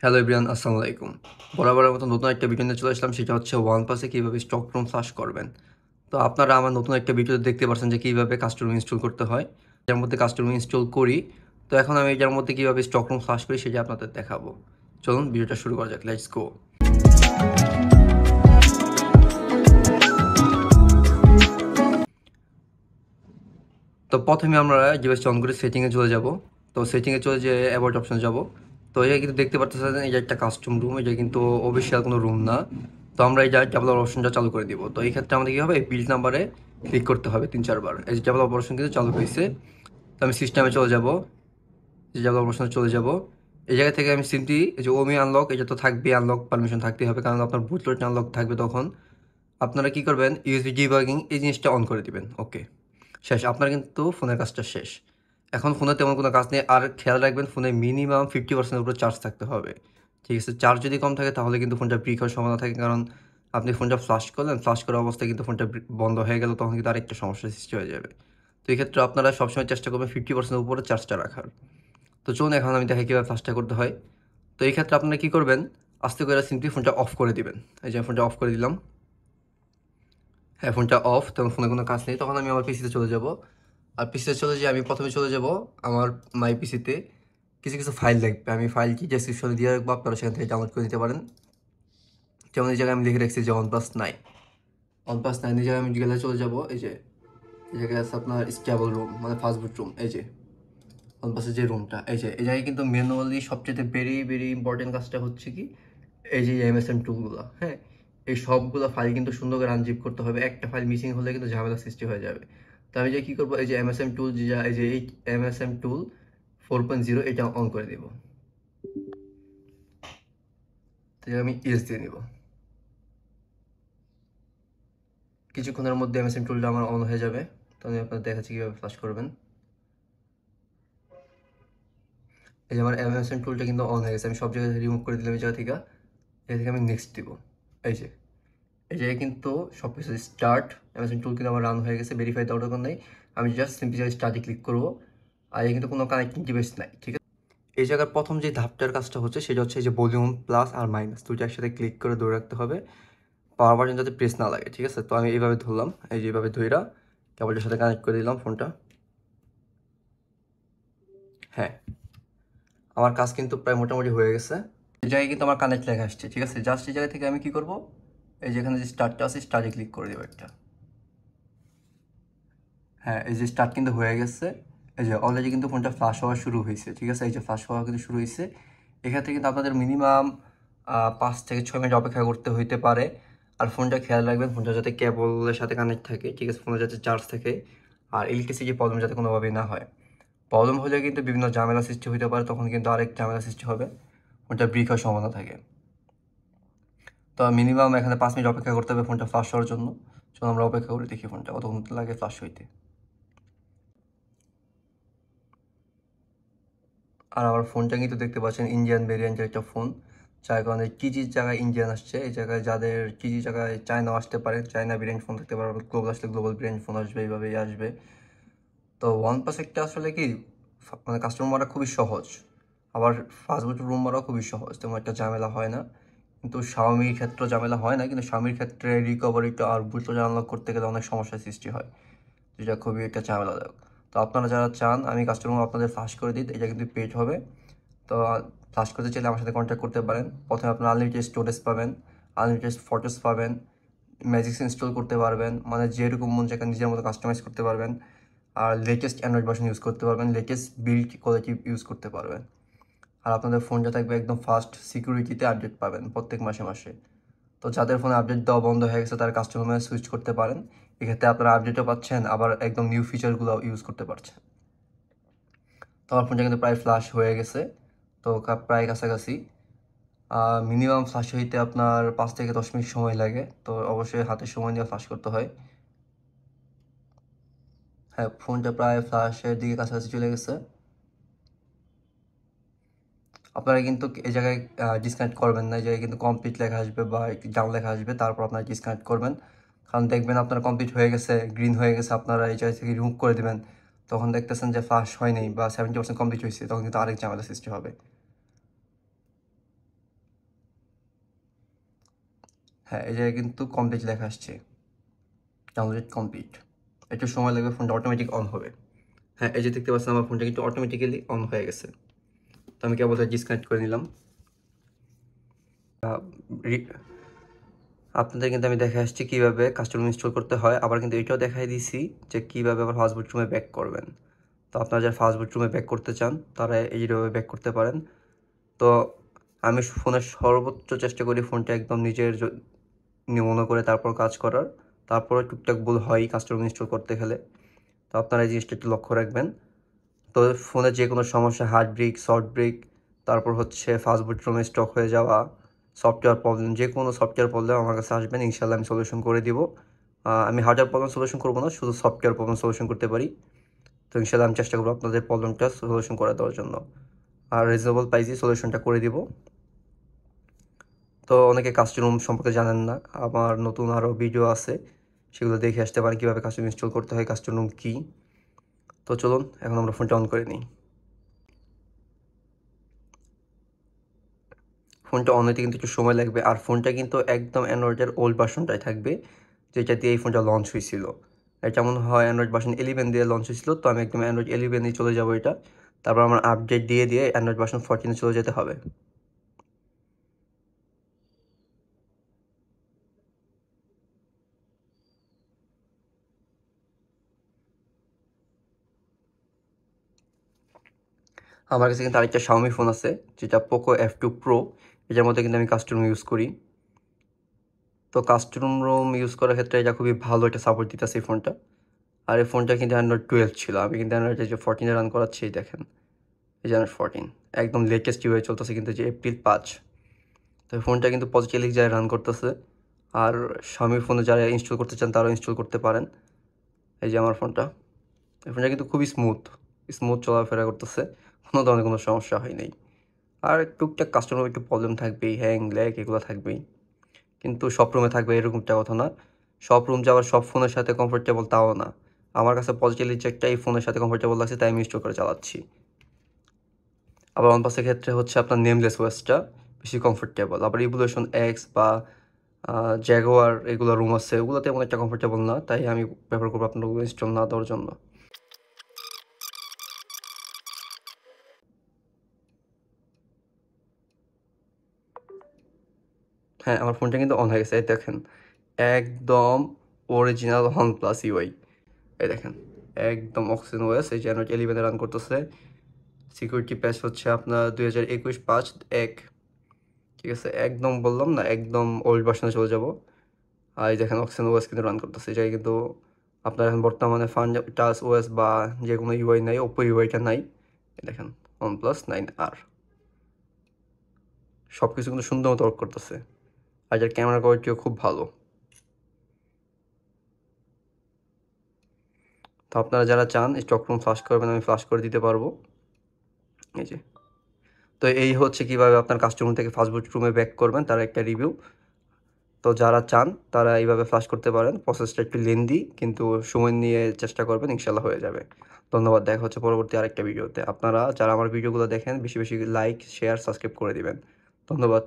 Hello everyone, আসসালামু আলাইকুম। বরাবরের মতো নতুন একটা ভিডিও নিয়ে চলে আসলাম। সেটা হচ্ছে ওয়ানপ্লাসে কীভাবে স্টক রুম ফ্লাশ করবেন। তো আপনারা আমার নতুন একটা ভিডিওতে দেখতে পাচ্ছেন যে কীভাবে কাস্টম রুম ইনস্টল করতে হয়। যার মধ্যে কাস্টম রুম ইনস্টল করি। তো এখন আমি এটার মধ্যে কীভাবে স্টক রুম ফ্লাশ করি সেটা আপনাদের দেখাবো। চলুন ভিডিওটা শুরু করা যাক। Let's go. তো প্রথমে আমরা ডিভাইসটা অন করে সেটিংয়ে চলে যাব। তো সেটিংয়ে চলে যেয়ে অ্যাবাউট অপশনে যাব। তো এটা কিন্তু দেখতে পাচ্ছেন এটা একটা কাস্টম রুম, এটা কিন্তু অফিসিয়াল কোনো রুম না। তো আমরা এই ডেভেলপার অপশনটা চালু করে দিব। তো এই ক্ষেত্রে আমাদের কী হবে, বিল্ড নাম্বারে ক্লিক করতে হবে 3-4 বার। এই যে ডেভেলপার অপশন কিন্তু চালু হয়েছে। তো আমি সিস্টেমে চলে যাব, যে ডেভেলপার অপশনে চলে যাব। এই জায়গা থেকে আমি সিম্পলি এই যে ওমি আনলক, এটা তো থাকবে, আনলক পারমিশন থাকতেই হবে, কারণ আপনার বুটলোড আনলক থাকবে। তখন আপনারা কী করবেন, ইউএসবি ডিবাগিং এই জিনিসটা অন করে দিবেন। ওকে, শেষ। আপনার কিন্তু ফোনের কাজটা শেষ। এখন ফোনে তেমন কোনো কাজ নেই। আর খেয়াল রাখবেন, ফোনে মিনিমাম 50% উপরে চার্জ থাকতে হবে। ঠিক আছে, চার্জ যদি কম থাকে তাহলে কিন্তু ফোনটা ব্রিক হওয়ার সম্ভাবনা থাকে। কারণ আপনি ফোনটা ফ্লাশ করলেন, ফ্লাশ করা অবস্থায় কিন্তু ফোনটা বন্ধ হয়ে গেল, তখন কিন্তু আরেকটা সমস্যার সৃষ্টি হয়ে যাবে। তো এই ক্ষেত্রে আপনারা সবসময় চেষ্টা করবেন 50% উপরে চার্জটা রাখার। তো চলুন এখন আমি দেখাই কীভাবে ফ্লাশটা করতে হয়। তো এই ক্ষেত্রে আপনারা কী করবেন, আস্তে করে সিম্পলি ফোনটা অফ করে দিবেন। এই যে ফোনটা অফ করে দিলাম। হ্যাঁ, ফোনটা অফ, তখন ফোনে কোনো কাজ নেই। তখন আমি আমার পিসিতে চলে যাব। আর পিসিতে চলে যেয়ে আমি প্রথমে চলে যাব আমার মাই পিসিতে। কিছু কিছু ফাইল লাগবে, আমি ফাইলটি ডেসক্রিপশনে দিয়ে রাখবো, আপনারা সেখান থেকে ডাউনলোড করে নিতে পারেন। যেমন এই জায়গায় আমি লিখে রাখছি যে OnePlus 9। OnePlus 9 এই জায়গায় আমি গেলে চলে যাব। এই যে এই জায়গায় আছে আপনার স্টেবল রুম, মানে ফাস্টবুট রুম। এই যে OnePlus-এর যে রুমটা, এই যে এই জায়গায় কিন্তু ম্যানুয়ালি সবচেয়ে ভেরি ভেরি ইম্পর্টেন্ট কাজটা হচ্ছে কি, এই যে এমএসএম টুলগুলো। হ্যাঁ, এই সবগুলো ফাইল কিন্তু সুন্দর করে আনজিপ করতে হবে। একটা ফাইল মিসিং হলে কিন্তু ঝামেলা সৃষ্টি হয়ে যাবে। তো আমি যে কী করবো, এই যে এমএসএম টুল, যে এই যে এই এমএসএম টুল 4.0 এটা অন করে দিব। তো আমি ইয়েস দিয়ে নিব। কিছুক্ষণের মধ্যে এমএসএম টুলটা আমার অন হয়ে যাবে। তো আমি আপনাদের দেখাচ্ছি কীভাবে ফ্লাশ করবেন। এই যে আমার এমএসএম টুলটা কিন্তু অন হয়ে গেছে। আমি সব জায়গায় রিমুভ করে দিলাম এই জায়গা থেকে। এই থেকে আমি নেক্সট দিব। এই যে এই জায়গায় কিন্তু সব কিছু স্টার্ট, অ্যামাজন টুল কিন্তু আমার রান হয়ে গেছে, ভেরিফাই দেওয়ার দরকার নেই। আমি জাস্ট সিম্পলি স্টার্টে ক্লিক করবো। আর এখানে কিন্তু কোনো কানেক্টিং ডিভাইস নাই। ঠিক আছে, এই জায়গার প্রথম যে ধাপটার কাজটা হচ্ছে সেটা হচ্ছে এই যে ভলিউম প্লাস আর মাইনাস দুইটা একসাথে ক্লিক করে ধরে রাখতে হবে, পাওয়ার বাটন যাতে প্রেস না লাগে। ঠিক আছে, তো আমি এইভাবে ধরলাম, এই যে এইভাবে ধইরা কেবলটার সাথে কানেক্ট করে দিলাম ফোনটা। হ্যাঁ, আমার কাজ কিন্তু প্রায় মোটামুটি হয়ে গেছে। এই জায়গায় কিন্তু আমার কানেক্ট লেখা আসছে। ঠিক আছে, জাস্ট এই জায়গা থেকে আমি কি করব, এই যেখানে যে স্টার্টটা আছে স্টার্টে ক্লিক করে দেবো একটা। হ্যাঁ, এই যে স্টার্ট কিন্তু হয়ে গেছে। এই যে অলরেডি কিন্তু ফোনটা ফ্লাশ হওয়া শুরু হয়েছে। ঠিক আছে, এই যে ফ্লাশ হওয়া কিন্তু শুরু হয়েছে। এক্ষেত্রে কিন্তু আপনাদের মিনিমাম 5 থেকে 6 মিনিট অপেক্ষা করতে হইতে পারে। আর ফোনটা খেয়াল রাখবেন, ফোনটা যাতে কেবলের সাথে কানেক্ট থাকে। ঠিক আছে, ফোনে যাতে চার্জ থাকে। আর ইলেকট্রিসিটি প্রবলেম যাতে কোনোভাবেই না হয়। প্রবলেম হলে কিন্তু বিভিন্ন ঝামেলা সৃষ্টি হতে পারে, তখন কিন্তু আরেক ঝামেলা সৃষ্টি হবে, ফোনটা ব্রিক হওয়ার সম্ভাবনা থাকে। তো মিনিমাম এখানে 5 মিনিট অপেক্ষা করতে হবে ফোনটা ফ্লাশ হওয়ার জন্য। চলো আমরা অপেক্ষা করে দেখি ফোনটা কতক্ষণ লাগে ফ্লাশ হইতে। আর আমার ফোনটা কিন্তু দেখতে পাচ্ছেন ইন্ডিয়ান ভেরিয়েন্টের একটা ফোন, যার কারণে টিজির জায়গায় ইন্ডিয়ান আসছে। এই জায়গায় যাদের টিজির জায়গায় চায়নাও আসতে পারে, চায়না ভেরিয়েন্ট ফোন থাকতে পারে, গ্লোবাল আসলে গ্লোবাল ভেরিয়েন্ট ফোন আসবে, এইভাবেই আসবে। তো OnePlus একটা আসলে কি, মানে কাস্টমার মারা খুবই সহজ, আবার ফাস্টবুট রুম মারাও খুবই সহজ, তেমন একটা ঝামেলা হয় না। কিন্তু Xiaomiর ক্ষেত্রে ঝামেলা হয় না, কিন্তু Xiaomiর ক্ষেত্রে রিকভারিটা আর বুটলোড আনলক করতে গেলে অনেক সমস্যার সৃষ্টি হয়, যেটা খুবই একটা ঝামেলাদায়ক। তো আপনারা যারা চান আমি কাস্টমার আপনাদের ফ্লাশ করে দিই, এটা কিন্তু পেড হবে। তো ফ্লাশ করতে চাইলে আমার সাথে কন্ট্যাক্ট করতে পারেন। প্রথমে আপনার আনলিমিটেড স্টোরেজ পাবেন, আনলিমিটেড ফটোস পাবেন, ম্যাজিক্স ইনস্টল করতে পারবেন, মানে যেরকম মন চায় নিজের মতো কাস্টমাইজ করতে পারবেন। আর লেটেস্ট অ্যান্ড্রয়েড ভার্সন ইউজ করতে পারবেন, লেটেস্ট বিল্ড কোয়ালিটি ইউজ করতে পারবেন। আর আপনাদের ফোনটা থাকবে একদম ফাস্ট, সিকিউরিটিতে আপডেট পাবেন প্রত্যেক মাসে মাসে। তো যাদের ফোনে আপডেট দেওয়া বন্ধ হয়ে গেছে তারা কাস্টমার সুইচ করতে পারেন। এক্ষেত্রে আপনারা আপডেটও পাচ্ছেন, আবার একদম নিউ ফিচারগুলো ইউজ করতে পারছেন। তো আমার ফোনটা কিন্তু প্রায় ফ্লাশ হয়ে গেছে, তো প্রায় কাছাকাছি। মিনিমাম ফ্লাশ হইতে আপনার 5 থেকে 10 মিনিট সময় লাগে, তো অবশ্যই হাতে সময় নিয়ে ফ্লাশ করতে হয়। হ্যাঁ, ফোনটা প্রায় ফ্লাশের দিকে কাছাকাছি চলে গেছে। আপনারা কিন্তু এই জায়গায় ডিসকানেক্ট করবেন না, এই জায়গায় কিন্তু কমপ্লিট লেখা আসবে বা ডাউন লেখা আসবে, তারপর আপনারা ডিসকানেক্ট করবেন। কারণ দেখবেন আপনার কমপ্লিট হয়ে গেছে, গ্রিন হয়ে গেছে, আপনারা এই জায়গা থেকে রিমুভ করে দেবেন, তখন দেখতেছেন যে ফ্লাশ হয় নাই বা 70% কমপ্লিট হয়েছে, তখন কিন্তু আরেক ঝামেলা সৃষ্টি হবে। হ্যাঁ, এই জায়গায় কিন্তু কমপ্লিট লেখা আসছে, ডাউনলোড কমপ্লিট। একটু সময় লাগবে, ফোনটা অটোমেটিক অন হবে। হ্যাঁ, এই যে দেখতে পাচ্ছেন আমার ফোনটা কিন্তু অটোমেটিক্যালি অন হয়ে গেছে। তো আমি কেবল ডিসকানেক্ট করে নিলাম। আপনাদের কিন্তু আমি দেখে আসছি কীভাবে কাস্টম ইনস্টল করতে হয়, আবার কিন্তু এটাও দেখাই দিয়েছি যে কীভাবে আবার ফাস্টবুট রুমে ব্যাক করবেন। তো আপনারা যারা ফাস্টবুট রুমে ব্যাক করতে চান তারা এইভাবে ব্যাক করতে পারেন। তো আমি ফোনের সর্বোচ্চ চেষ্টা করি ফোনটা একদম নিজের মনে করে তারপর কাজ করার। তারপরে টুকটাক ভুল হয় কাস্টম ইনস্টল করতে গেলে। তো আপনারা এই জিনিসটা একটু লক্ষ্য রাখবেন। তো ফোনের যে কোনো সমস্যা, হার্ড ব্রেক, সফট ব্রেক, তারপর হচ্ছে ফাস্টবুট রুমে স্টক হয়ে যাওয়া, সফটওয়্যার প্রবলেম, যে কোনো সফটওয়্যার প্রবলেম আমার কাছে আসবেন, ইনশাল্লাহ আমি সলিউশন করে দিব। আমি হার্ডওয়্যার প্রবলেম সলিউশন করবো না, শুধু সফটওয়্যার প্রবলেম সলিউশন করতে পারি। তো ইনশাল্লাহ আমি চেষ্টা করবো আপনাদের প্রবলেমটা সলিউশন করে দেওয়ার জন্য, আর রিজনেবল প্রাইসে সলিউশনটা করে দিব। তো অনেকে কাস্টম রুম সম্পর্কে জানেন না, আমার নতুন আরও ভিডিও আছে, সেগুলো দেখে আসতে পারেন কীভাবে কাস্টম ইনস্টল করতে হয়, কাস্টম রুম কী। তো চলুন এখন আমরা ফোনটা অন করে নিই। ফোনটা অন হতে কিন্তু একটু সময় লাগবে, আর ফোনটা কিন্তু একদম অ্যান্ড্রয়েডের ওল্ড ভার্সনটাই থাকবে, যেটা দিয়ে এই ফোনটা লঞ্চ হয়েছিল। এটা মনে হয় অ্যান্ড্রয়েড ভার্সন 11 দিয়ে লঞ্চ হয়েছিল। তো আমি একদম অ্যান্ড্রয়েড 11-এই চলে যাবো এটা। তারপর আমার আপডেট দিয়ে অ্যান্ড্রয়েড ভার্সন 14-এ চলে যেতে হবে। আমার কাছে কিন্তু আরেকটা Xiaomi ফোন আছে, যেটা Poco F2 Pro। এটার মধ্যে কিন্তু আমি কাস্টম রুম ইউজ করি। তো কাস্টম রুম ইউজ করার ক্ষেত্রে এটা খুবই ভালো একটা সাপোর্ট দিতেছে এই ফোনটা। আর এই ফোনটা কিন্তু অ্যান্ড্রয়েড 12 ছিল, আমি কিন্তু অ্যান্ড্রয়েড যে 14-এ রান করাচ্ছি, দেখেন এই যে অ্যান্ড্রয়েড 14 একদম লেটেস্ট ইউআই চলতেছে কিন্তু, যে এপ্রিল 5। তো এই ফোনটা কিন্তু পজিটিভলি যারা রান করতেছে। আর Xiaomi ফোনে যারা ইনস্টল করতে চান তারাও ইনস্টল করতে পারেন। এই যে আমার ফোনটা, এই ফোনটা কিন্তু খুবই স্মুথ চলাফেরা করতেছে, কোনো ধরনের কোনো সমস্যা হয় নাই। আর টুকটাক কাস্টমার একটু প্রবলেম থাকবেই, হ্যাং ল্যাগ এগুলো থাকবেই, কিন্তু সব রুমে থাকবে এরকমটা কথা না। সব রুম যে আবার সব ফোনের সাথে কমফোর্টেবল তাও না। আমার কাছে পজিটিভলি চেকটা এই ফোনের সাথে কমফোর্টেবল লাগছে, তাই আমি ইনস্টল করে চালাচ্ছি। আবার OnePlus-এর ক্ষেত্রে হচ্ছে আপনার নেমলেস ওএসটা বেশি কমফোর্টেবল। আবার Evolution X বা Jaguar এগুলো রুম আছে, ওগুলোতে তেমন একটা কমফোর্টেবল না, তাই আমি প্রেফার করবো আপনার ওগুলো ইনস্টল না দেওয়ার জন্য। হ্যাঁ, আমার ফোনটা কিন্তু অন হয়ে গেছে, এই দেখেন একদম অরিজিনাল OnePlus UI। এই দেখেন একদম অক্সিজেন ওএস, এই যে অ্যান্ড্রয়েড 11-এ রান করতেছে। সিকিউরিটি প্যাচ হচ্ছে আপনার 2021-5-1। ঠিক আছে, একদম বললাম না, একদম ওল্ড ভার্সনে চলে যাব। আর এই দেখেন অক্সিজেন ওএস কিন্তু রান করতেছে, এটাই কিন্তু আপনার এখন বর্তমানে টাচ ওএস বা যে কোনো ইউআই নাই, ওপো ইউআইটা নাই। দেখেন OnePlus 9R সব কিছু কিন্তু সুন্দর মতো ওয়ার্ক করতেছে, আর এটার ক্যামেরা কোয়ালিটিও খুব ভালো। তো আপনারা যারা চান স্টক রুম ফ্লাশ করবেন, আমি ফ্লাশ করে দিতে পারবো। এই যে, তো এই হচ্ছে কীভাবে আপনার কাস্টমার থেকে ফাস্টবুট রুমে ব্যাক করবেন তার একটা রিভিউ। তো যারা চান তারা এইভাবে ফ্লাশ করতে পারেন, প্রসেসটা একটু লেন্দি, কিন্তু সময় নিয়ে চেষ্টা করবেন, ইনশাল্লাহ হয়ে যাবে। ধন্যবাদ, দেখা হচ্ছে পরবর্তী আরেকটা ভিডিওতে। আপনারা যারা আমার ভিডিওগুলো দেখেন বেশি বেশি লাইক, শেয়ার, সাবস্ক্রাইব করে দিবেন। ধন্যবাদ।